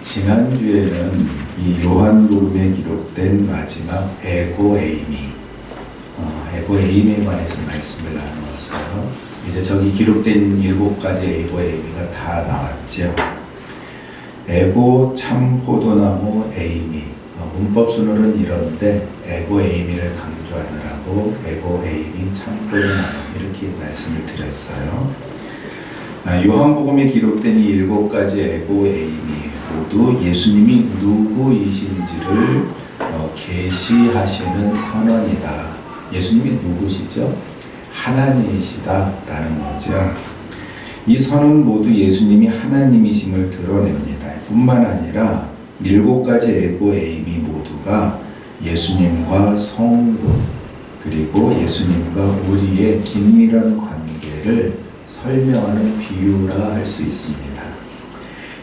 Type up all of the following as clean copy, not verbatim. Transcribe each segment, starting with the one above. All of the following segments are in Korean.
지난주에는 이 요한복음에 기록된 마지막 에고에이미에 관해서 말씀을 나누었어요. 이제 저기 기록된 7가지 에고에이미가 다 나왔죠. 에고, 참, 포도나무, 에이미. 문법 순으로는 이런데 에고에이미를 강조하느라고 에고에이미, 참, 포도나무 이렇게 말씀을 드렸어요. 요한복음에 기록된 이 7가지 에고에이미 모두 예수님이 누구이신지를 계시하시는 선언이다. 예수님이 누구시죠? 하나님이시다라는 거죠. 이 선언 모두 예수님이 하나님이심을 드러냅니다. 뿐만 아니라 7가지 에고에이미 모두가 예수님과 성도 그리고 예수님과 우리의 긴밀한 관계를 설명하는 비유라 할 수 있습니다.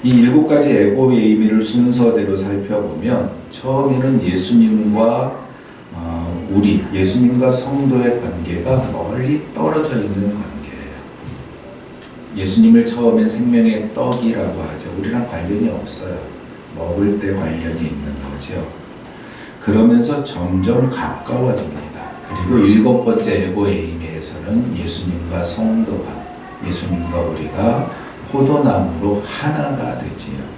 이 7가지 에고에이미를 순서대로 살펴보면 처음에는 예수님과 예수님과 성도의 관계가 멀리 떨어져 있는 관계예요. 예수님을 처음엔 생명의 떡이라고 하죠. 우리랑 관련이 없어요. 먹을 때 관련이 있는 거죠. 그러면서 점점 가까워집니다. 그리고 7번째 에고에이미에서는 예수님과 성도가, 예수님과 우리가 포도나무로 하나가 되지요.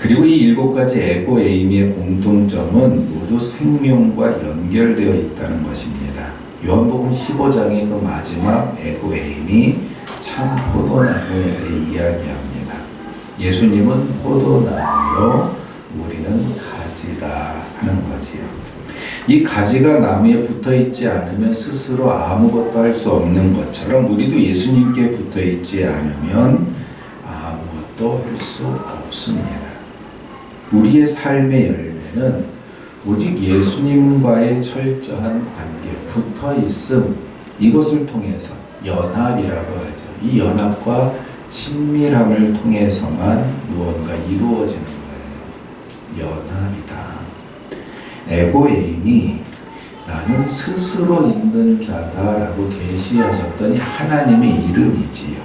그리고 이 7가지 에고에이미의 공통점은 모두 생명과 연결되어 있다는 것입니다. 요한복음 15장의 그 마지막 에고에이미 참 포도나무에 대해 이야기합니다. 예수님은 포도나무요, 우리는 가지라 하는 거지요. 이 가지가 나무에 붙어 있지 않으면 스스로 아무것도 할 수 없는 것처럼 우리도 예수님께 붙어 있지 않으면 아무것도 할 수 없습니다. 우리의 삶의 열매는 오직 예수님과의 철저한 관계, 붙어 있음, 이것을 통해서 연합이라고 하죠. 이 연합과 친밀함을 통해서만 무언가 이루어지는 거예요. 연합이다. 에고에이미, 나는 스스로 있는 자다라고 계시하셨더니 하나님의 이름이지요.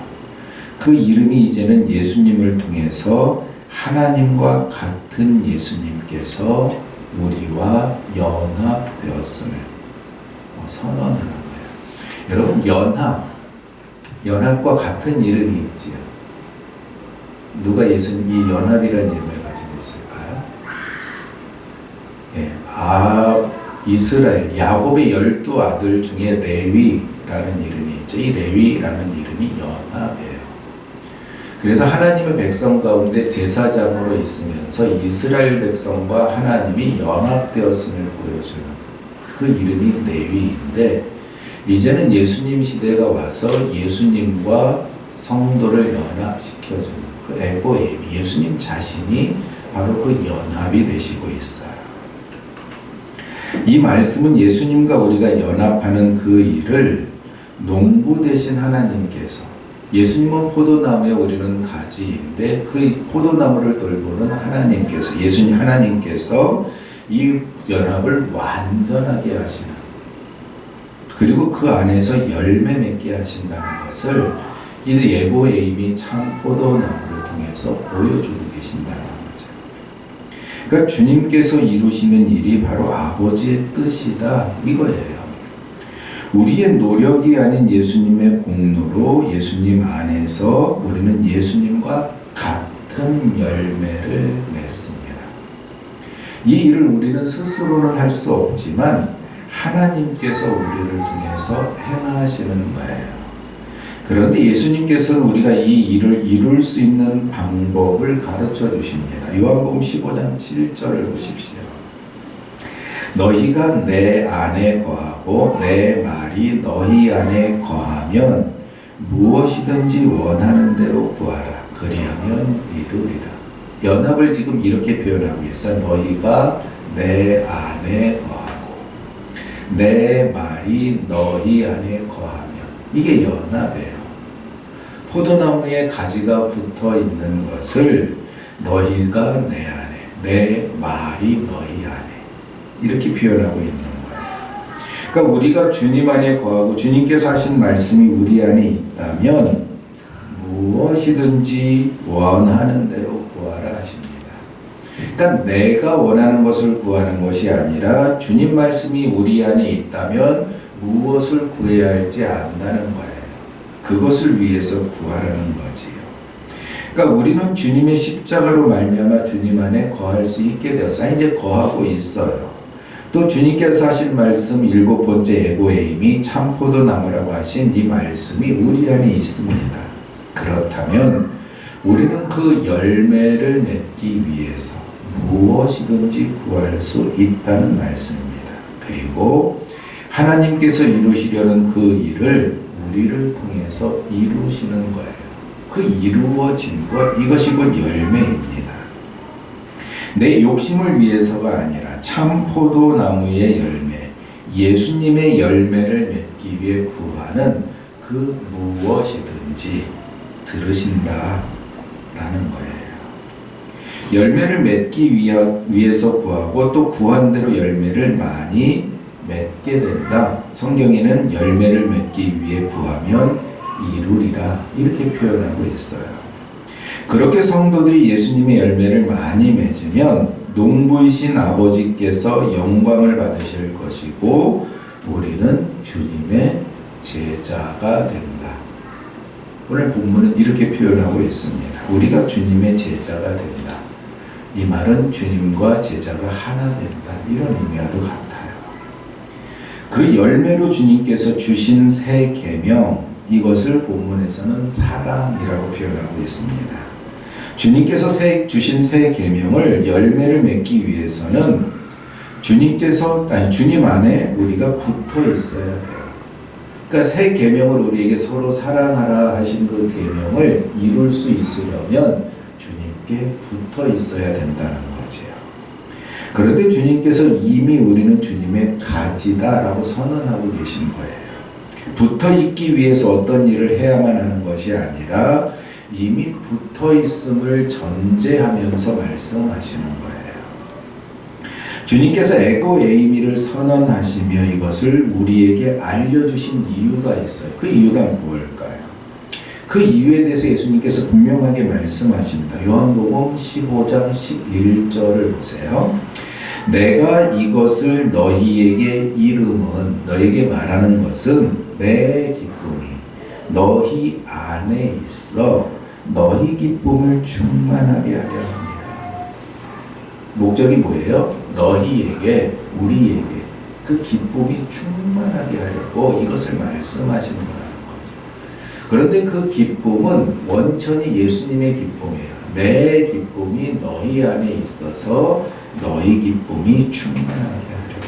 그 이름이 이제는 예수님을 통해서 하나님과 같은 예수님께서 우리와 연합되었음을 선언하는 거예요. 여러분, 연합과 같은 이름이 있지요. 누가 예수님 이 연합이라는 이름을 가지고 있을까요? 이스라엘, 야곱의 12아들 중에 레위라는 이름이 있죠. 이 레위라는 이름이 연합이에요. 그래서 하나님의 백성 가운데 제사장으로 있으면서 이스라엘 백성과 하나님이 연합되었음을 보여주는 그 이름이 레위인데, 이제는 예수님 시대가 와서 예수님과 성도를 연합시켜주는 그 에고에이미, 예수님 자신이 바로 그 연합이 되시고 있어요. 이 말씀은 예수님과 우리가 연합하는 그 일을 농부 되신 하나님께서, 예수님은 포도나무에 우리는 가지인데 그 포도나무를 돌보는 하나님께서, 예수님 하나님께서 이 연합을 완전하게 하시는, 그리고 그 안에서 열매 맺게 하신다는 것을 이 에고에이미 참 포도나무를 통해서 보여주고 계신다는 거죠. 그러니까 주님께서 이루시는 일이 바로 아버지의 뜻이다, 이거예요. 우리의 노력이 아닌 예수님의 공로로 예수님 안에서 우리는 예수님과 같은 열매를 맺습니다. 이 일을 우리는 스스로는 할 수 없지만 하나님께서 우리를 통해서 행하시는 거예요. 그런데 예수님께서는 우리가 이 일을 이룰 수 있는 방법을 가르쳐 주십니다. 요한복음 15장 7절을 보십시오. 너희가 내 안에 거하고 내 말이 너희 안에 거하면 무엇이든지 원하는 대로 구하라. 그리하면 이루리라. 연합을 지금 이렇게 표현하고 있어요. 너희가 내 안에 거하고 내 말이 너희 안에 거하면, 이게 연합이에요. 포도나무에 가지가 붙어 있는 것을 너희가 내 안에, 내 말이 너희 안에, 이렇게 표현하고 있는 거예요. 그러니까 우리가 주님 안에 거하고 주님께서 하신 말씀이 우리 안에 있다면 무엇이든지 원하는 대로 구하라 하십니다. 그러니까 내가 원하는 것을 구하는 것이 아니라 주님 말씀이 우리 안에 있다면 무엇을 구해야 할지 안다는 거예요. 그것을 위해서 구하라는 거지요. 그러니까 우리는 주님의 십자가로 말미암아 주님 안에 거할 수 있게 되어서 이제 거하고 있어요. 또 주님께서 하신 말씀 7번째 에고에임이 참포도나무라고 하신 이 말씀이 우리 안에 있습니다. 그렇다면 우리는 그 열매를 맺기 위해서 무엇이든지 구할 수 있다는 말씀입니다. 그리고 하나님께서 이루시려는 그 일을 우리를 통해서 이루시는 거예요. 그 이루어진 것, 이것이 곧 열매입니다. 내 욕심을 위해서가 아니라 참 포도나무의 열매, 예수님의 열매를 맺기 위해 구하는 그 무엇이든지 들으신다 라는 거예요. 열매를 맺기 위해서 구하고 또 구한 대로 열매를 많이 맺게 된다. 성경에는 열매를 맺기 위해 구하면 이루리라 이렇게 표현하고 있어요. 그렇게 성도들이 예수님의 열매를 많이 맺으면 농부이신 아버지께서 영광을 받으실 것이고 우리는 주님의 제자가 된다. 오늘 본문은 이렇게 표현하고 있습니다. 우리가 주님의 제자가 된다. 이 말은 주님과 제자가 하나 된다. 이런 의미와도 같아요. 그 열매로 주님께서 주신 새 계명, 이것을 본문에서는 사랑이라고 표현하고 있습니다. 주님께서 주신 새 계명을 열매를 맺기 위해서는 주님 안에 우리가 붙어 있어야 돼요. 그러니까 새 계명을 우리에게 서로 사랑하라 하신 그 계명을 이룰 수 있으려면 주님께 붙어 있어야 된다는 거죠. 그런데 주님께서 이미 우리는 주님의 가지다라고 선언하고 계신 거예요. 붙어 있기 위해서 어떤 일을 해야만 하는 것이 아니라 이미 붙어 있음을 전제하면서 말씀하시는 거예요. 주님께서 에고 에이미를 선언하시며 이것을 우리에게 알려주신 이유가 있어요. 그 이유가 무엇일까요? 그 이유에 대해서 예수님께서 분명하게 말씀하십니다. 요한복음 15장 11절을 보세요. 내가 이것을 너희에게 이름은, 너희에게 말하는 것은 내 기쁨이 너희 안에 있어 너희 기쁨을 충만하게 하려 합니다. 목적이 뭐예요? 너희에게, 우리에게 그 기쁨이 충만하게 하려고 이것을 말씀하시는 거라는 거죠. 그런데 그 기쁨은 원천이 예수님의 기쁨이에요. 내 기쁨이 너희 안에 있어서 너희 기쁨이 충만하게 하려고.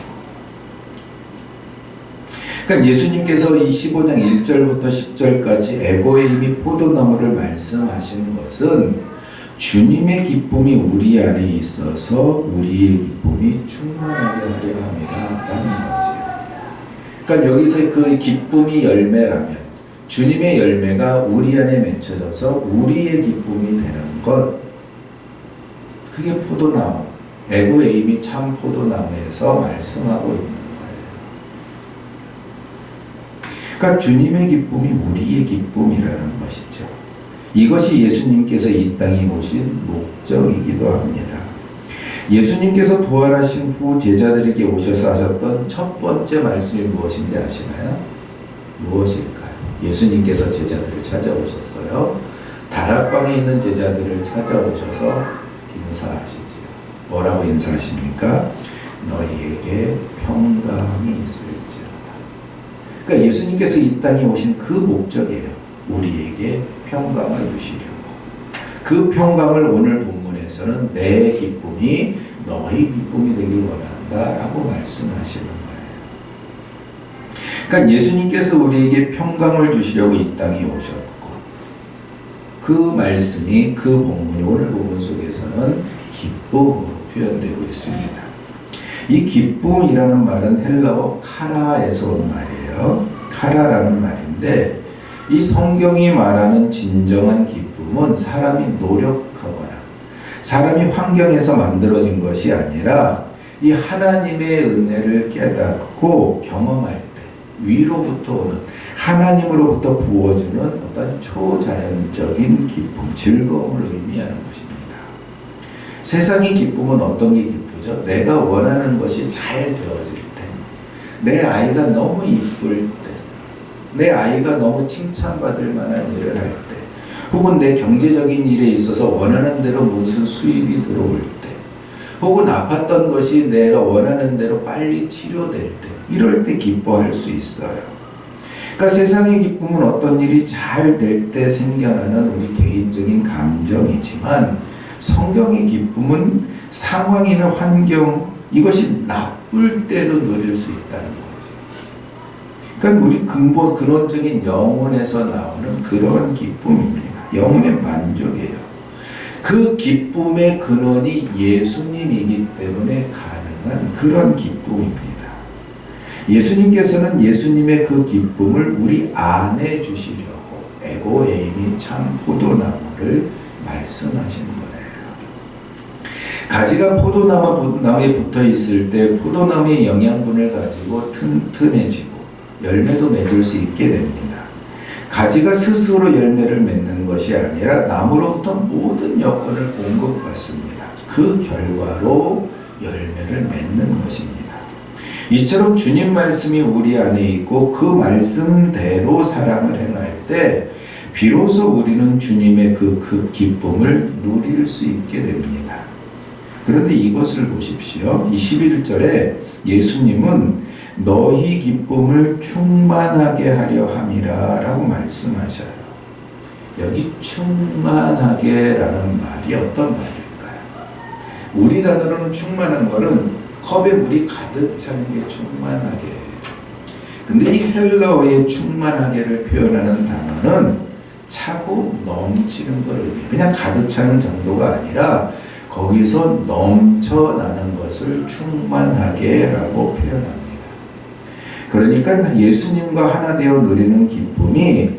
그러니까 예수님께서 이 15장 1절부터 10절까지 에고의 힘이 포도나무를 말씀하시는 것은 주님의 기쁨이 우리 안에 있어서 우리의 기쁨이 충만하게 하려 함이라는 거지. 그러니까 여기서 그 기쁨이 열매라면 주님의 열매가 우리 안에 맺혀져서 우리의 기쁨이 되는 것, 그게 포도나무, 에고의 힘이 참 포도나무에서 말씀하고 있는 거예요. 그러니까 주님의 기쁨이 우리의 기쁨이라는 것이죠. 이것이 예수님께서 이 땅에 오신 목적이기도 합니다. 예수님께서 부활하신 후 제자들에게 오셔서 하셨던 첫 번째 말씀이 무엇인지 아시나요? 무엇일까요? 예수님께서 제자들을 찾아오셨어요. 다락방에 있는 제자들을 찾아오셔서 인사하시지요. 뭐라고 인사하십니까? 너희에게 평강이 있을지어다. 그러니까 예수님께서 이 땅에 오신 그 목적이에요. 우리에게 평강을 주시려고. 그 평강을 오늘 본문에서는 내 기쁨이 너희 기쁨이 되길 원한다라고 말씀하시는 거예요. 그러니까 예수님께서 우리에게 평강을 주시려고 이 땅에 오셨고, 그 말씀이, 그 본문이 오늘 본문 속에서는 기쁨으로 표현되고 있습니다. 이 기쁨이라는 말은 헬라어 카라에서 온 말이에요. 카라라는 말인데, 이 성경이 말하는 진정한 기쁨은 사람이 노력하거나 사람이 환경에서 만들어진 것이 아니라 이 하나님의 은혜를 깨닫고 경험할 때 위로부터 오는, 하나님으로부터 부어주는 어떤 초자연적인 기쁨, 즐거움을 의미하는 것입니다. 세상의 기쁨은 어떤 게 기쁘죠? 내가 원하는 것이 잘 되어질 때, 내 아이가 너무 이쁠 때, 내 아이가 너무 칭찬받을 만한 일을 할 때, 혹은 내 경제적인 일에 있어서 원하는 대로 무슨 수입이 들어올 때, 혹은 아팠던 것이 내가 원하는 대로 빨리 치료될 때, 이럴 때 기뻐할 수 있어요. 그러니까 세상의 기쁨은 어떤 일이 잘 될 때 생겨나는 우리 개인적인 감정이지만, 성경의 기쁨은 상황이나 환경, 이것이 나쁠 때도 누릴 수 있다는 거죠. 그러니까 우리 근원적인 영혼에서 나오는 그런 기쁨입니다. 영혼의 만족이에요. 그 기쁨의 근원이 예수님이기 때문에 가능한 그런 기쁨입니다. 예수님께서는 예수님의 그 기쁨을 우리 안에 주시려고 에고에임이 참 포도나무를 말씀하신 거예요. 가지가 포도나무에 붙어 있을 때 포도나무의 영양분을 가지고 튼튼해지고 열매도 맺을 수 있게 됩니다. 가지가 스스로 열매를 맺는 것이 아니라 나무로부터 모든 여건을 공급받습니다. 그 결과로 열매를 맺는 것입니다. 이처럼 주님 말씀이 우리 안에 있고 그 말씀대로 사랑을 행할 때 비로소 우리는 주님의 그 기쁨을 누릴 수 있게 됩니다. 그런데 이것을 보십시오. 21절에 예수님은 너희 기쁨을 충만하게 하려 함이라 라고 말씀하셔요. 여기 충만하게 라는 말이 어떤 말일까요? 우리 단어로는 충만한 거는 컵에 물이 가득 차는 게 충만하게. 근데 이 헬라어의 충만하게를 표현하는 단어는 차고 넘치는 걸 의미해요. 그냥 가득 차는 정도가 아니라 거기서 넘쳐나는 것을 충만하게 라고 표현합니다. 그러니까 예수님과 하나 되어 누리는 기쁨이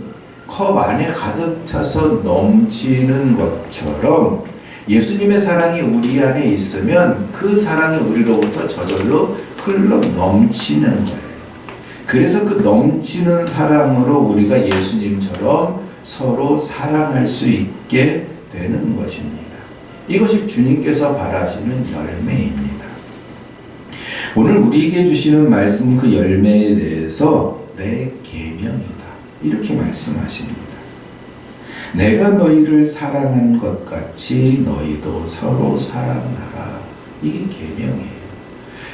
컵 안에 가득 차서 넘치는 것처럼 예수님의 사랑이 우리 안에 있으면 그 사랑이 우리로부터 저절로 흘러 넘치는 거예요. 그래서 그 넘치는 사랑으로 우리가 예수님처럼 서로 사랑할 수 있게 되는 것입니다. 이것이 주님께서 바라시는 열매입니다. 오늘 우리에게 주시는 말씀 그 열매에 대해서 내 계명이다 이렇게 말씀하십니다. 내가 너희를 사랑한 것 같이 너희도 서로 사랑하라. 이게 계명이에요.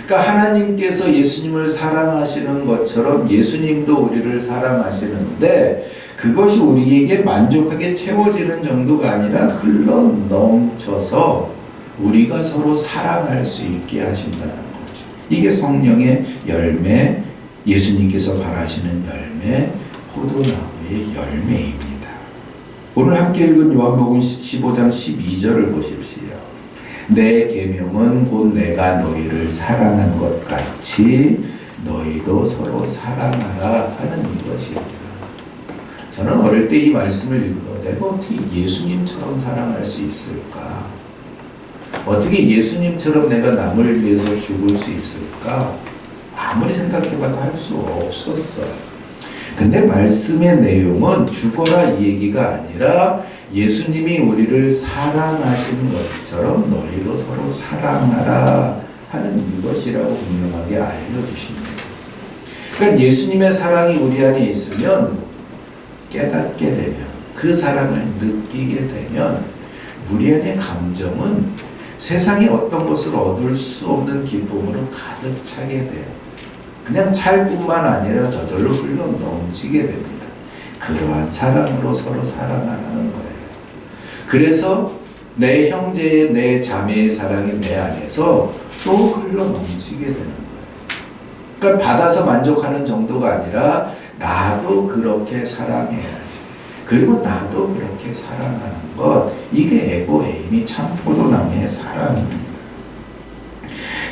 그러니까 하나님께서 예수님을 사랑하시는 것처럼 예수님도 우리를 사랑하시는데 그것이 우리에게 만족하게 채워지는 정도가 아니라 흘러 넘쳐서 우리가 서로 사랑할 수 있게 하신다는 거죠. 이게 성령의 열매, 예수님께서 바라시는 열매, 포도나무의 열매입니다. 오늘 함께 읽은 요한복음 15장 12절을 보십시오. 내 계명은 곧 내가 너희를 사랑한 것 같이 너희도 서로 사랑하라 하는 이것입니다. 저는 어릴 때 이 말씀을 읽고 내가 어떻게 예수님처럼 사랑할 수 있을까? 어떻게 예수님처럼 내가 남을 위해서 죽을 수 있을까? 아무리 생각해봐도 할 수 없었어요. 근데 말씀의 내용은 죽어라 이 얘기가 아니라 예수님이 우리를 사랑하신 것처럼 너희도 서로 사랑하라 하는 이것이라고 분명하게 알려주십니다. 그러니까 예수님의 사랑이 우리 안에 있으면 깨닫게 되면 그 사랑을 느끼게 되면 우리 안의 감정은 세상에 어떤 것을 얻을 수 없는 기쁨으로 가득 차게 돼요. 그냥 찰 뿐만 아니라 저절로 흘러 넘치게 됩니다. 그러한 사랑으로 서로 사랑하는 거예요. 그래서 내 형제의 내 자매의 사랑이 내 안에서 또 흘러 넘치게 되는 거예요. 그러니까 받아서 만족하는 정도가 아니라 나도 그렇게 사랑해야지. 그리고 나도 그렇게 사랑하는 것. 이게 에고에임이 참 포도나무의 사랑입니다.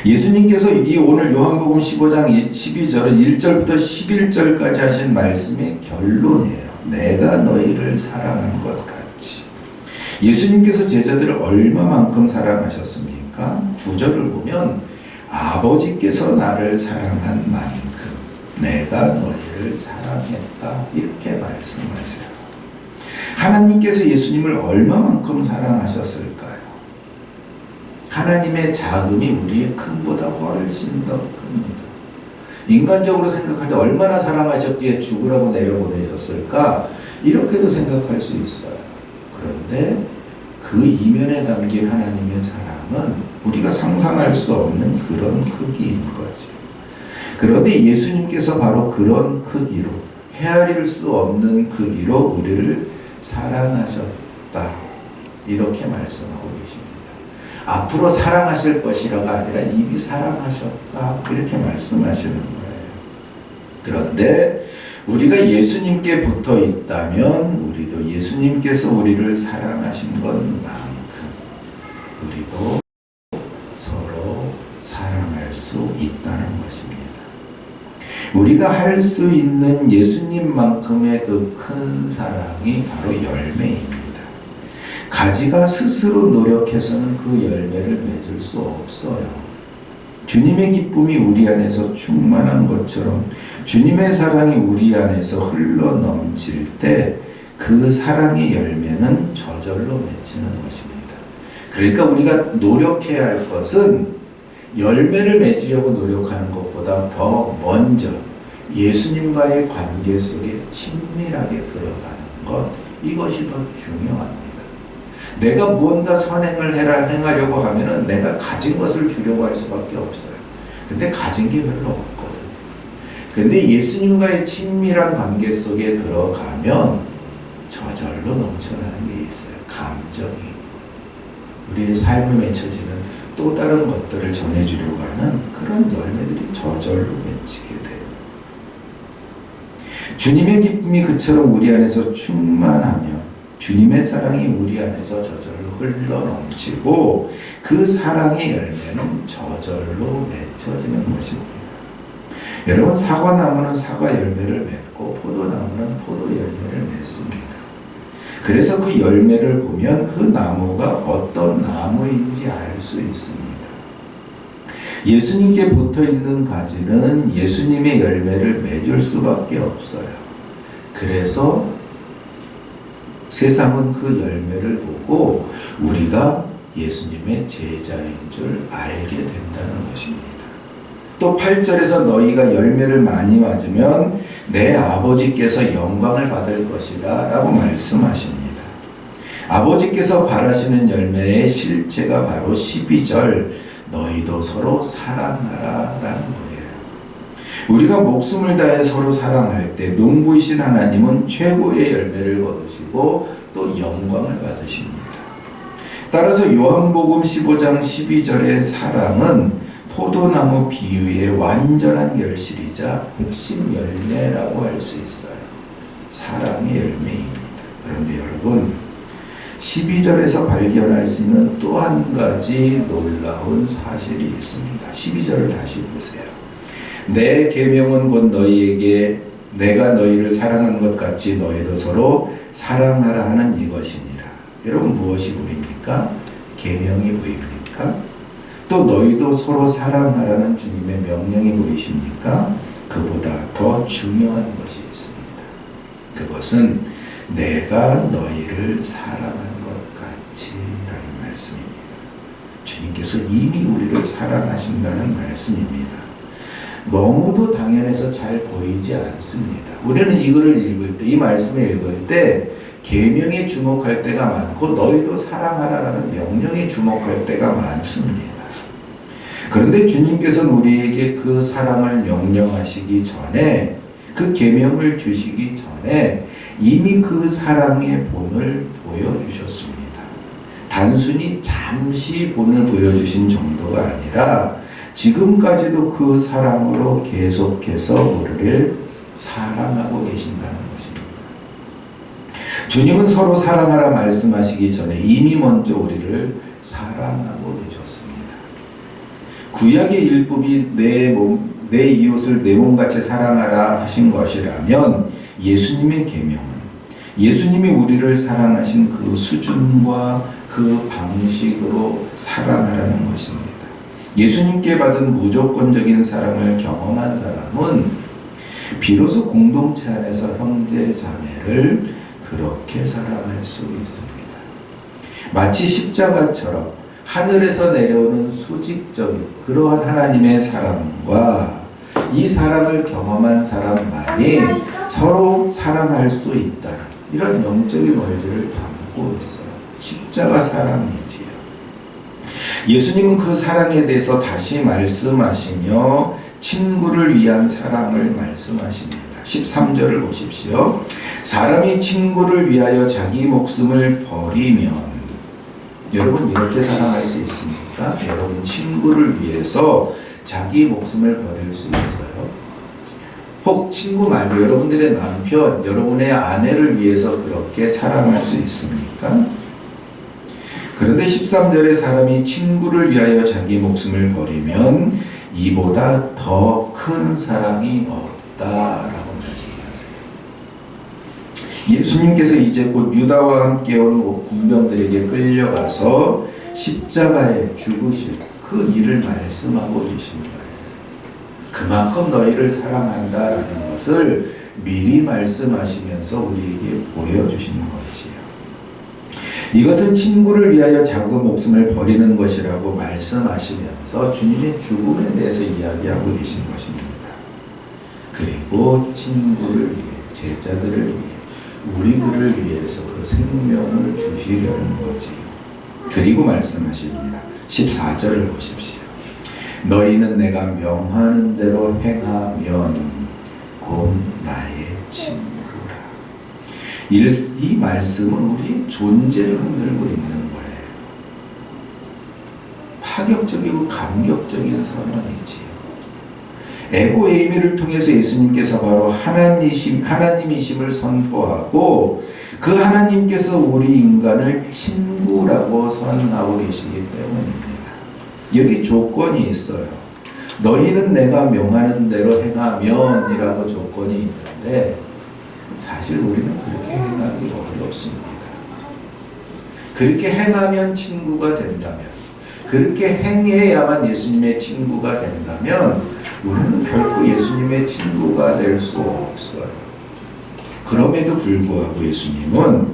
예수님께서 이 오늘 요한복음 15장 12절은 1절부터 11절까지 하신 말씀의 결론이에요. 내가 너희를 사랑한 것 같이. 예수님께서 제자들을 얼마만큼 사랑하셨습니까? 9절을 보면 아버지께서 나를 사랑한 만큼 내가 너희를 사랑했다. 이렇게 말씀하세요. 하나님께서 예수님을 얼마만큼 사랑하셨을까요? 하나님의 자금이 우리의 큰보다 훨씬 더 큽니다. 인간적으로 생각할 때 얼마나 사랑하셨기에 죽으라고 내려보내셨을까? 이렇게도 생각할 수 있어요. 그런데 그 이면에 담긴 하나님의 사랑은 우리가 상상할 수 없는 그런 크기인 거죠. 그런데 예수님께서 바로 그런 크기로, 헤아릴 수 없는 크기로 우리를 사랑하셨다. 이렇게 말씀하고 계십니다. 앞으로 사랑하실 것이라가 아니라 이미 사랑하셨다. 이렇게 말씀하시는 거예요. 그런데 우리가 예수님께 붙어 있다면 우리도 예수님께서 우리를 사랑하신 것만큼 우리도 서로 사랑할 수 있다는 것입니다. 우리가 할 수 있는 예수님만큼의 그 큰 사랑이 바로 열매입니다. 가지가 스스로 노력해서는 그 열매를 맺을 수 없어요. 주님의 기쁨이 우리 안에서 충만한 것처럼 주님의 사랑이 우리 안에서 흘러 넘칠 때 그 사랑의 열매는 저절로 맺히는 것입니다. 그러니까 우리가 노력해야 할 것은 열매를 맺으려고 노력하는 것보다 더 먼저 예수님과의 관계 속에 친밀하게 들어가는 것, 이것이 더 중요합니다. 내가 무언가 선행을 행하려고 하면은 내가 가진 것을 주려고 할 수밖에 없어요. 근데 가진 게 별로 없거든요. 근데 예수님과의 친밀한 관계 속에 들어가면 저절로 넘쳐나는 게 있어요. 감정이. 우리의 삶을 맺혀지는 또 다른 것들을 전해주려고 하는 그런 열매들이 저절로 맺히게 돼요. 주님의 기쁨이 그처럼 우리 안에서 충만하며 주님의 사랑이 우리 안에서 저절로 흘러 넘치고 그 사랑의 열매는 저절로 맺혀지는 것입니다. 여러분, 사과나무는 사과 열매를 맺고 포도나무는 포도 열매를 맺습니다. 그래서 그 열매를 보면 그 나무가 어떤 나무인지 알 수 있습니다. 예수님께 붙어있는 가지는 예수님의 열매를 맺을 수밖에 없어요. 그래서 세상은 그 열매를 보고 우리가 예수님의 제자인 줄 알게 된다는 것입니다. 또 8절에서 너희가 열매를 많이 맞으면 내 아버지께서 영광을 받을 것이다 라고 말씀하십니다. 아버지께서 바라시는 열매의 실체가 바로 12절 너희도 서로 사랑하라 라는 거예요. 우리가 목숨을 다해 서로 사랑할 때 농부이신 하나님은 최고의 열매를 거두시고 또 영광을 받으십니다. 따라서 요한복음 15장 12절의 사랑은 포도나무 비유의 완전한 결실이자 핵심 열매라고 할 수 있어요. 사랑의 열매입니다. 그런데 여러분, 12절에서 발견할 수 있는 또 한 가지 놀라운 사실이 있습니다. 12절을 다시 보세요. 내 계명은 곧 너희에게 내가 너희를 사랑한 것 같이 너희도 서로 사랑하라 하는 이것이니라. 여러분, 무엇이 보입니까? 계명이 보입니까? 또 너희도 서로 사랑하라는 주님의 명령이 보이십니까? 그보다 더 중요한 것이 있습니다. 그것은 내가 너희를 사랑한 것 같이라는 말씀입니다. 주님께서 이미 우리를 사랑하신다는 말씀입니다. 너무도 당연해서 잘 보이지 않습니다. 우리는 이거를 읽을 때, 이 말씀을 읽을 때 계명에 주목할 때가 많고 너희도 사랑하라라는 명령에 주목할 때가 많습니다. 그런데 주님께서는 우리에게 그 사랑을 명령하시기 전에, 그 계명을 주시기 전에 이미 그 사랑의 본을 보여주셨습니다. 단순히 잠시 본을 보여주신 정도가 아니라 지금까지도 그 사랑으로 계속해서 우리를 사랑하고 계신다는 것입니다. 주님은 서로 사랑하라 말씀하시기 전에 이미 먼저 우리를 사랑하고 계셨습니다. 구약의 율법이 내 이웃을 내 몸같이 사랑하라 하신 것이라면 예수님의 계명은 예수님이 우리를 사랑하신 그 수준과 그 방식으로 사랑하라는 것입니다. 예수님께 받은 무조건적인 사랑을 경험한 사람은 비로소 공동체 안에서 형제 자매를 그렇게 사랑할 수 있습니다. 마치 십자가처럼 하늘에서 내려오는 수직적인 그러한 하나님의 사랑과 이 사랑을 경험한 사람만이 서로 사랑할 수 있다는 이런 영적인 원리를 담고 있어요. 십자가 사랑이지요. 예수님은 그 사랑에 대해서 다시 말씀하시며 친구를 위한 사랑을 말씀하십니다. 13절을 보십시오. 사람이 친구를 위하여 자기 목숨을 버리면, 여러분 이렇게 사랑할 수 있습니까? 여러분 친구를 위해서 자기 목숨을 버릴 수 있어요? 혹 친구 말고 여러분들의 남편, 여러분의 아내를 위해서 그렇게 사랑할 수 있습니까? 그런데 13절에 사람이 친구를 위하여 자기 목숨을 버리면 이보다 더 큰 사랑이 없다라고 말씀하세요. 예수님께서 이제 곧 유다와 함께 온 군병들에게 끌려가서 십자가에 죽으실 그 일을 말씀하고 계신 거예요. 그만큼 너희를 사랑한다라는 것을 미리 말씀하시면서 우리에게 보여주시는 거지요. 이것은 친구를 위하여 자기 목숨을 버리는 것이라고 말씀하시면서 주님의 죽음에 대해서 이야기하고 계신 것입니다. 그리고 친구를 위해, 제자들을 위해, 우리들을 위해서 그 생명을 주시려는 거지요. 그리고 말씀하십니다. 14절을 보십시오. 너희는 내가 명하는 대로 행하면 곧 나의 친구라. 이 말씀은 우리 존재를 흔들고 있는 거예요. 파격적이고 감격적인 선언이지요. 에고에이미를 통해서 예수님께서 바로 하나님이심을 선포하고 그 하나님께서 우리 인간을 친구라고 선언하고 계시기 때문입니다. 여기 조건이 있어요. 너희는 내가 명하는 대로 행하면 이라고 조건이 있는데 사실 우리는 그렇게 행하기 어렵습니다. 그렇게 행하면 친구가 된다면, 그렇게 행해야만 예수님의 친구가 된다면 우리는 결코 예수님의 친구가 될 수 없어요. 그럼에도 불구하고 예수님은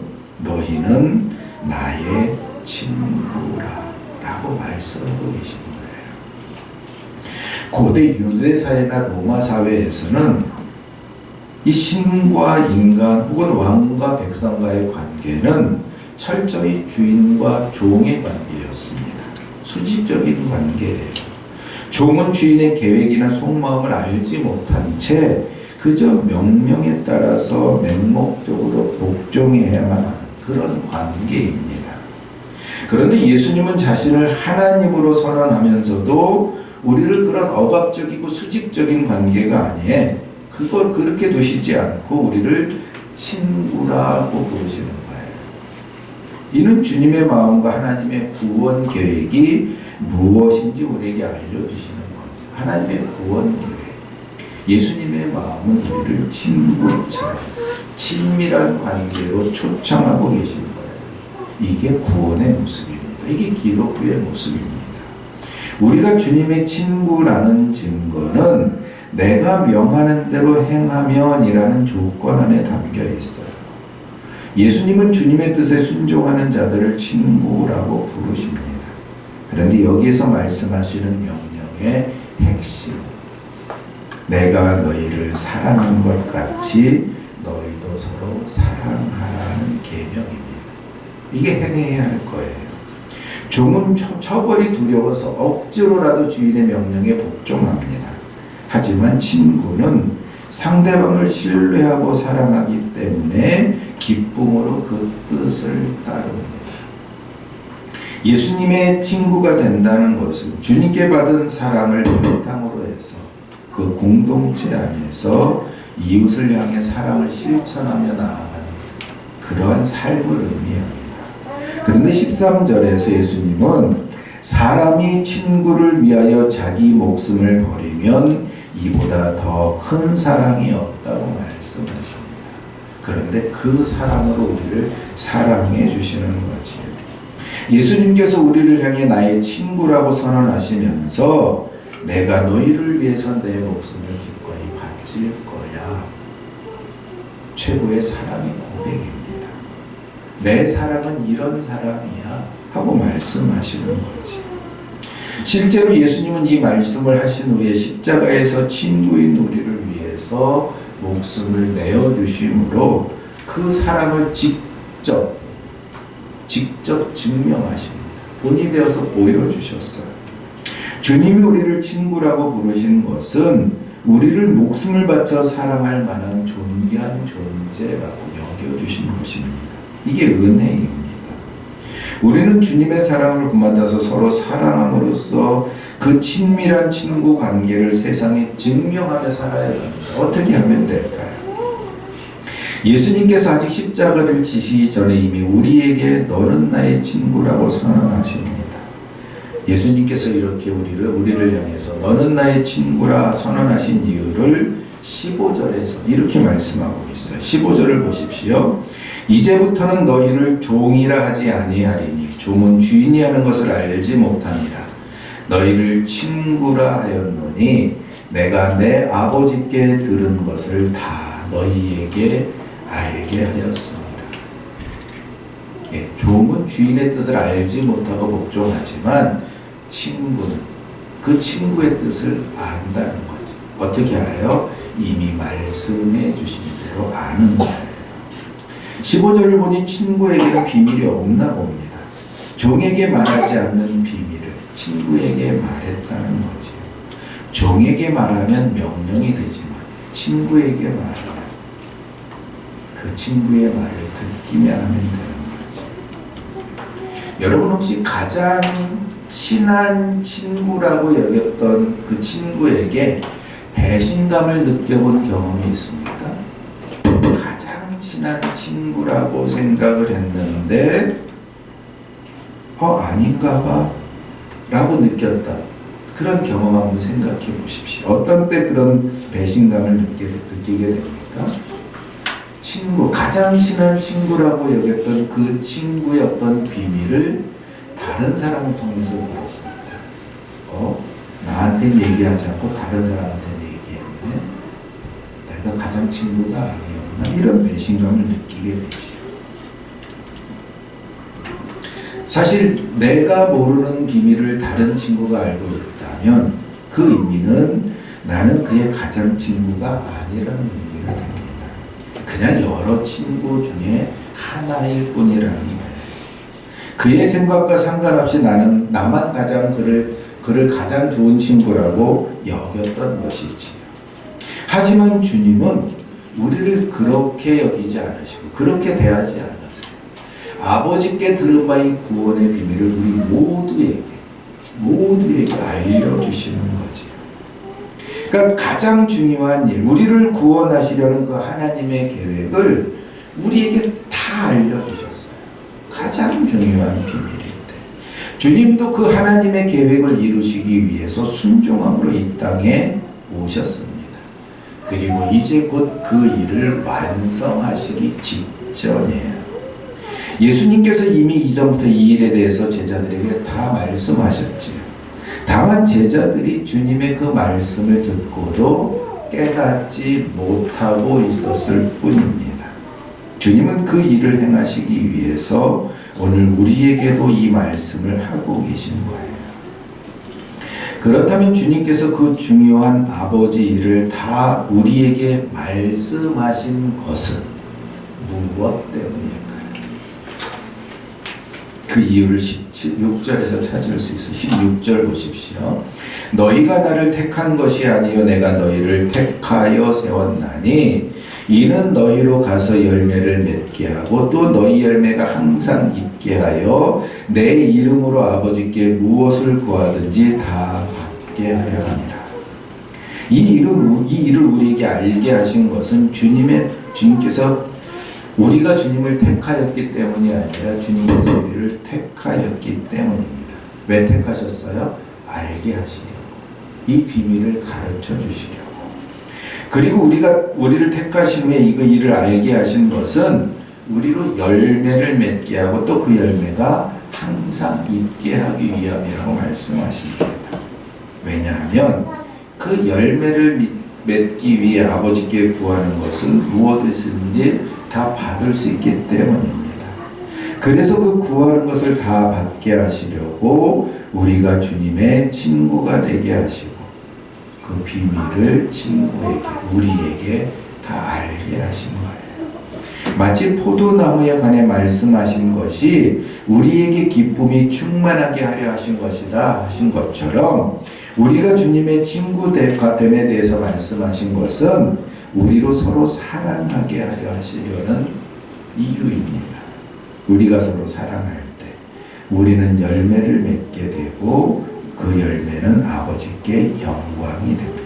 너희는 나의 친구라 라고 말씀하고 계신 거예요. 고대 유대 사회나 로마 사회에서는 이 신과 인간 혹은 왕과 백성과의 관계는 철저히 주인과 종의 관계였습니다. 수직적인 관계예요. 종은 주인의 계획이나 속마음을 알지 못한 채 그저 명령에 따라서 맹목적으로 복종해야만 하는 그런 관계입니다. 그런데 예수님은 자신을 하나님으로 선언하면서도 우리를 그런 억압적이고 수직적인 관계가 아니에 그걸 그렇게 두시지 않고 우리를 친구라고 부르시는 거예요. 이는 주님의 마음과 하나님의 구원 계획이 무엇인지 우리에게 알려주시는 거죠. 하나님의 구원 계획. 예수님의 마음은 우리를 친구처럼 친밀한 관계로 초청하고 계신 거예요. 이게 구원의 모습입니다. 이게 기독교의 모습입니다. 우리가 주님의 친구라는 증거는 내가 명하는 대로 행하면이라는 조건 안에 담겨 있어요. 예수님은 주님의 뜻에 순종하는 자들을 친구라고 부르십니다. 그런데 여기에서 말씀하시는 명령의 핵심, 내가 너희를 사랑한 것 같이 너희도 서로 사랑하라는 계명입니다. 이게 행해야 할 거예요. 종은 처벌이 두려워서 억지로라도 주인의 명령에 복종합니다. 하지만 친구는 상대방을 신뢰하고 사랑하기 때문에 기쁨으로 그 뜻을 따릅니다. 예수님의 친구가 된다는 것은 주님께 받은 사랑을 바탕으로 해서 그 공동체 안에서 이웃을 향해 사랑을 실천하며 나아가는 그러한 삶을 의미합니다. 그런데 13절에서 예수님은 사람이 친구를 위하여 자기 목숨을 버리면 이보다 더 큰 사랑이 없다고 말씀하십니다. 그런데 그 사랑으로 우리를 사랑해 주시는 거지요. 예수님께서 우리를 향해 나의 친구라고 선언하시면서 내가 너희를 위해서 내 목숨을 기꺼이 바칠 거야. 최고의 사랑의 고백입니다. 내 사랑은 이런 사랑이야 하고 말씀하시는 거지. 실제로 예수님은 이 말씀을 하신 후에 십자가에서 친구인 우리를 위해서 목숨을 내어주심으로 그 사랑을 직접 증명하십니다. 본이 되어서 보여주셨어요. 주님이 우리를 친구라고 부르신 것은 우리를 목숨을 바쳐 사랑할 만한 존귀한 존재라고 여겨주신 것입니다. 이게 은혜입니다. 우리는 주님의 사랑을 본받아서 서로 사랑함으로써 그 친밀한 친구 관계를 세상에 증명하며 살아야 합니다. 어떻게 하면 될까요? 예수님께서 아직 십자가를 지시기 전에 이미 우리에게 너는 나의 친구라고 선언하십니다. 예수님께서 이렇게 우리를 향해서 너는 나의 친구라 선언하신 이유를 15절에서 이렇게 말씀하고 있어요. 15절을 보십시오. 이제부터는 너희를 종이라 하지 아니하리니 종은 주인이 하는 것을 알지 못합니다. 너희를 친구라 하였노니 내가 내 아버지께 들은 것을 다 너희에게 알게 하였습니다. 종은 주인의 뜻을 알지 못하고 복종하지만 친구는 그 친구의 뜻을 안다는 거죠. 어떻게 알아요? 이미 말씀해 주신 대로 아는 거예요. 15절을 보니 친구에게는 비밀이 없나 봅니다. 종에게 말하지 않는 비밀을 친구에게 말했다는 거죠. 종에게 말하면 명령이 되지만 친구에게 말하면 그 친구의 말을 듣기만 하면 되는 거죠. 여러분 혹시 가장 친한 친구라고 여겼던 그 친구에게 배신감을 느껴본 경험이 있습니까? 가장 친한 친구라고 생각을 했는데 아닌가 봐 라고 느꼈다. 그런 경험 한번 생각해 보십시오. 어떤 때 그런 배신감을 느끼게 됩니까? 가장 친한 친구라고 여겼던 그 친구의 어떤 비밀을 다른 사람을 통해서 들었습니다. 나한테 얘기하지 않고 다른 사람한테 얘기했네. 내가 가장 친구가 아니었나? 이런 배신감을 느끼게 되죠. 사실 내가 모르는 비밀을 다른 친구가 알고 있다면 그 의미는 나는 그의 가장 친구가 아니라는 의미가 됩니다. 그냥 여러 친구 중에 하나일 뿐이라는 거예요. 그의 생각과 상관없이 나만 가장 그를 가장 좋은 친구라고 여겼던 것이지요. 하지만 주님은 우리를 그렇게 여기지 않으시고 그렇게 대하지 않으세요. 아버지께 들은 바인 구원의 비밀을 우리 모두에게 알려주시는 거지요. 그러니까 가장 중요한 일, 우리를 구원하시려는 그 하나님의 계획을 우리에게 다 알려주셨어요. 가장 중요한 비밀인데 주님도 그 하나님의 계획을 이루시기 위해서 순종함으로 이 땅에 오셨습니다. 그리고 이제 곧 그 일을 완성하시기 직전이에요. 예수님께서 이미 이전부터 이 일에 대해서 제자들에게 다 말씀하셨지요. 다만 제자들이 주님의 그 말씀을 듣고도 깨닫지 못하고 있었을 뿐입니다. 주님은 그 일을 행하시기 위해서 오늘 우리에게도 이 말씀을 하고 계신 거예요. 그렇다면 주님께서 그 중요한 아버지 일을 다 우리에게 말씀하신 것은 무엇 때문일까요? 그 이유를 16절에서 찾을 수 있어요. 16절 보십시오. 너희가 나를 택한 것이 아니요 내가 너희를 택하여 세웠나니 이는 너희로 가서 열매를 맺게 하고 또 너희 열매가 항상 있게 하여 내 이름으로 아버지께 무엇을 구하든지 다 받게 하려 함이라. 이 일을 우리에게 알게 하신 것은 주님께서 우리가 주님을 택하였기 때문이 아니라 주님께서 우리를 택하였기 때문입니다. 왜 택하셨어요? 알게 하시려고. 이 비밀을 가르쳐 주시려고. 그리고 우리를 택하신 후에 이 일을 알게 하신 것은 우리로 열매를 맺게 하고 또 그 열매가 항상 있게 하기 위함이라고 말씀하십니다. 왜냐하면 그 열매를 맺기 위해 아버지께 구하는 것은 무엇이든지 다 받을 수 있기 때문입니다. 그래서 그 구하는 것을 다 받게 하시려고 우리가 주님의 친구가 되게 하시고 그 비밀을 친구에게, 우리에게 다 알게 하신 거예요. 마치 포도나무에 관해 말씀하신 것이 우리에게 기쁨이 충만하게 하려 하신 것이다 하신 것처럼 우리가 주님의 친구됨에 대해서 말씀하신 것은 우리로 서로 사랑하게 하려 하시려는 이유입니다. 우리가 서로 사랑할 때 우리는 열매를 맺게 되고 그 열매는 아버지께 영광이 됩니다.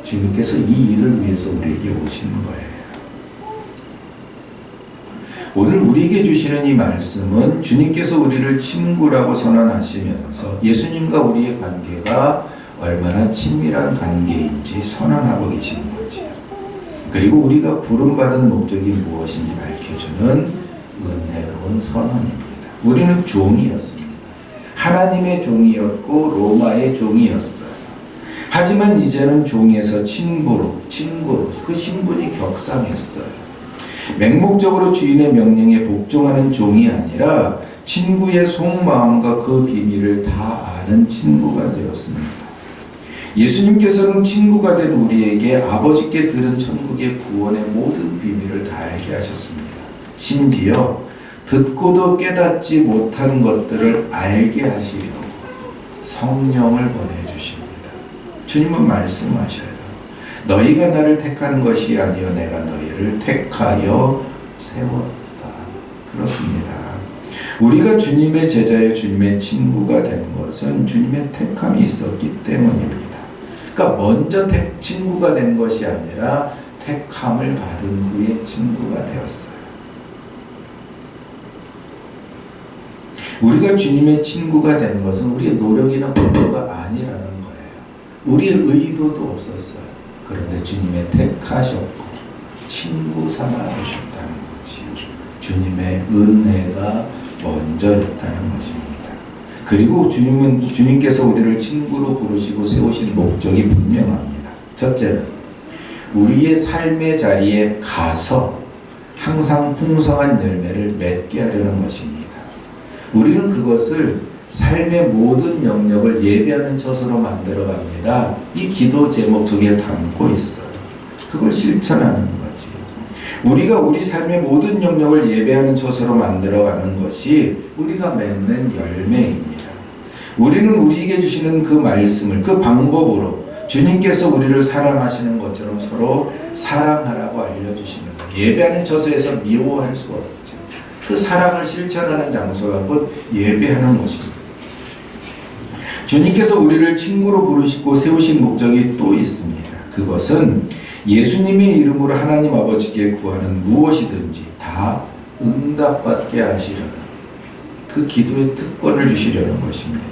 주님께서 이 일을 위해서 우리에게 오신 거예요. 오늘 우리에게 주시는 이 말씀은 주님께서 우리를 친구라고 선언하시면서 예수님과 우리의 관계가 얼마나 친밀한 관계인지 선언하고 계신 거지요. 그리고 우리가 부름받은 목적이 무엇인지 밝혀주는 은혜로운 선언입니다. 우리는 종이었습니다. 하나님의 종이었고 로마의 종이었어요. 하지만 이제는 종에서 친구로 그 신분이 격상했어요. 맹목적으로 주인의 명령에 복종하는 종이 아니라 친구의 속마음과 그 비밀을 다 아는 친구가 되었습니다. 예수님께서는 친구가 된 우리에게 아버지께 들은 천국의 구원의 모든 비밀을 다 알게 하셨습니다. 심지어 듣고도 깨닫지 못한 것들을 알게 하시려고 성령을 보내주십니다. 주님은 말씀하셔요. 너희가 나를 택한 것이 아니요 내가 너희를 택하여 세웠다. 그렇습니다. 우리가 주님의 제자여 주님의 친구가 된 것은 주님의 택함이 있었기 때문입니다. 그러니까 먼저 친구가 된 것이 아니라 택함을 받은 후에 친구가 되었어요. 우리가 주님의 친구가 된 것은 우리의 노력이나 공로가 아니라는 거예요. 우리의 의도도 없었어요. 그런데 주님의 택하셨고 친구 삼아 주셨다는 것이 주님의 은혜가 먼저였다는 것입니다. 그리고 주님께서 우리를 친구로 부르시고 세우신 목적이 분명합니다. 첫째는 우리의 삶의 자리에 가서 항상 풍성한 열매를 맺게 하려는 것입니다. 우리는 그것을 삶의 모든 영역을 예배하는 처소로 만들어 갑니다. 이 기도 제목 두 개 담고 있어요. 그걸 실천하는 거지. 우리가 우리 삶의 모든 영역을 예배하는 처소로 만들어 가는 것이 우리가 맺는 열매입니다. 우리는 우리에게 주시는 그 말씀을 그 방법으로 주님께서 우리를 사랑하시는 것처럼 서로 사랑하라고 알려주시는 거예요. 예배하는 처소에서 미워할 수 없죠. 그 사랑을 실천하는 장소가 곧 예배하는 곳입니다. 주님께서 우리를 친구로 부르시고 세우신 목적이 또 있습니다. 그것은 예수님의 이름으로 하나님 아버지께 구하는 무엇이든지 다 응답받게 하시려는 그 기도의 특권을 주시려는 것입니다.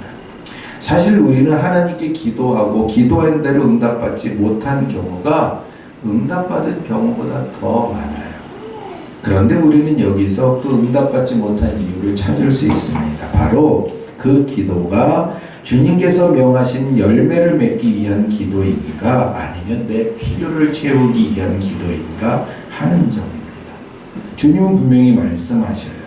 사실 우리는 하나님께 기도하고 기도한 대로 응답받지 못한 경우가 응답받은 경우보다 더 많아요. 그런데 우리는 여기서 그 응답받지 못한 이유를 찾을 수 있습니다. 바로 그 기도가 주님께서 명하신 열매를 맺기 위한 기도인가 아니면 내 필요를 채우기 위한 기도인가 하는 점입니다. 주님은 분명히 말씀하셔요.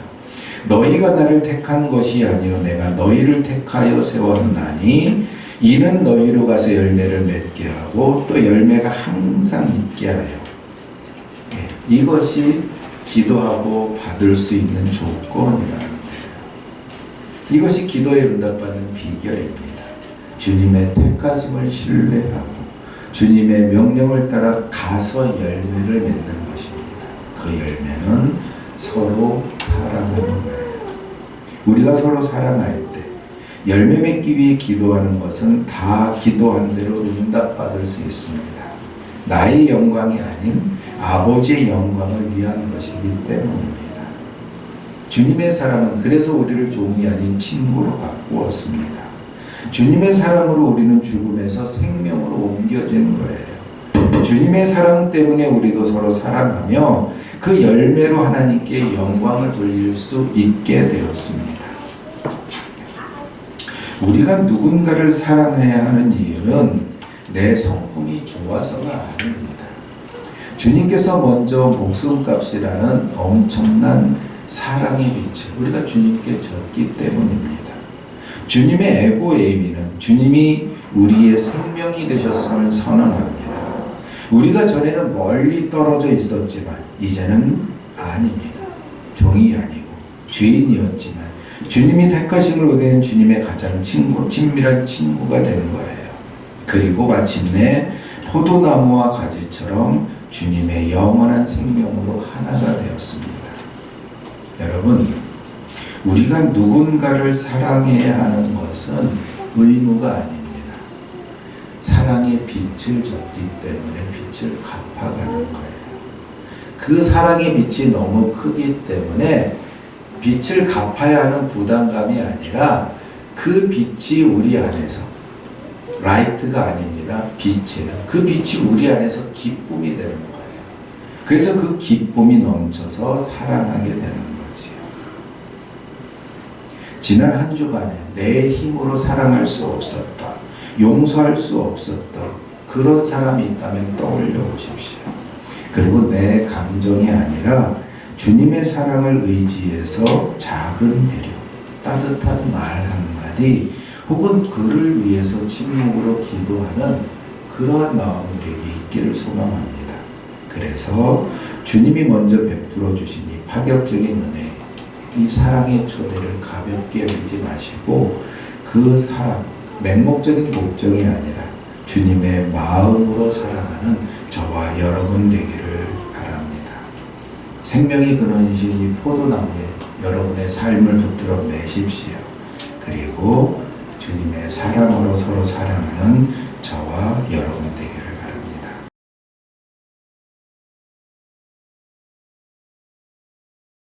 너희가 나를 택한 것이 아니요 내가 너희를 택하여 세웠나니 이는 너희로 가서 열매를 맺게 하고 또 열매가 항상 있게 하여. 이것이 기도하고 받을 수 있는 조건이라는 거예요. 이것이 기도에 응답받는 비결입니다. 주님의 택하심을 신뢰하고 주님의 명령을 따라 가서 열매를 맺는 것입니다. 그 열매는 서로 사랑하는 거예요. 우리가 서로 사랑할 때 열매 맺기 위해 기도하는 것은 다 기도한 대로 응답받을 수 있습니다. 나의 영광이 아닌 아버지의 영광을 위한 것이기 때문입니다. 주님의 사랑은 그래서 우리를 종이 아닌 친구로 바꾸었습니다. 주님의 사랑으로 우리는 죽음에서 생명으로 옮겨진 거예요. 주님의 사랑 때문에 우리도 서로 사랑하며 그 열매로 하나님께 영광을 돌릴 수 있게 되었습니다. 우리가 누군가를 사랑해야 하는 이유는 내 성품이 좋아서가 아닙니다. 주님께서 먼저 목숨값이라는 엄청난 사랑의 빛을 우리가 주님께 줬기 때문입니다. 주님의 에고에이미는 주님이 우리의 생명이 되셨음을 선언합니다. 우리가 전에는 멀리 떨어져 있었지만 이제는 아닙니다. 종이 아니고 죄인이었지만 주님이 택하심을 얻은 주님의 가장 친밀한 친구가 되는 거예요. 그리고 마침내 포도나무와 가지처럼 주님의 영원한 생명으로 하나가 되었습니다. 여러분, 우리가 누군가를 사랑해야 하는 것은 의무가 아닙니다. 사랑의 빛을 줬기 때문에 빛을 갚아가는 거예요. 그 사랑의 빛이 너무 크기 때문에 빛을 갚아야 하는 부담감이 아니라 그 빛이 우리 안에서 라이트가 아닙니다. 빛이에요. 그 빛이 우리 안에서 기쁨이 되는 거예요. 그래서 그 기쁨이 넘쳐서 사랑하게 되는 거지요. 지난 한 주간에 내 힘으로 사랑할 수 없었다, 용서할 수 없었다, 그런 사람이 있다면 떠올려 보십시오. 그리고 내 감정이 아니라 주님의 사랑을 의지해서 작은 배려, 따뜻한 말 한마디, 혹은 그를 위해서 침묵으로 기도하는 그러한 마음들이 있기를 소망합니다. 그래서 주님이 먼저 베풀어 주신 이 파격적인 은혜, 이 사랑의 초대를 가볍게 여기지 마시고 그 사랑, 맹목적인 목적이 아니라 주님의 마음으로 사랑하는 저와 여러분 되기를 바랍니다. 생명이 근원이신 이 포도나무에 여러분의 삶을 붙들어 매십시오. 그리고 주님의 사랑으로 서로 사랑하는 저와 여러분 되기를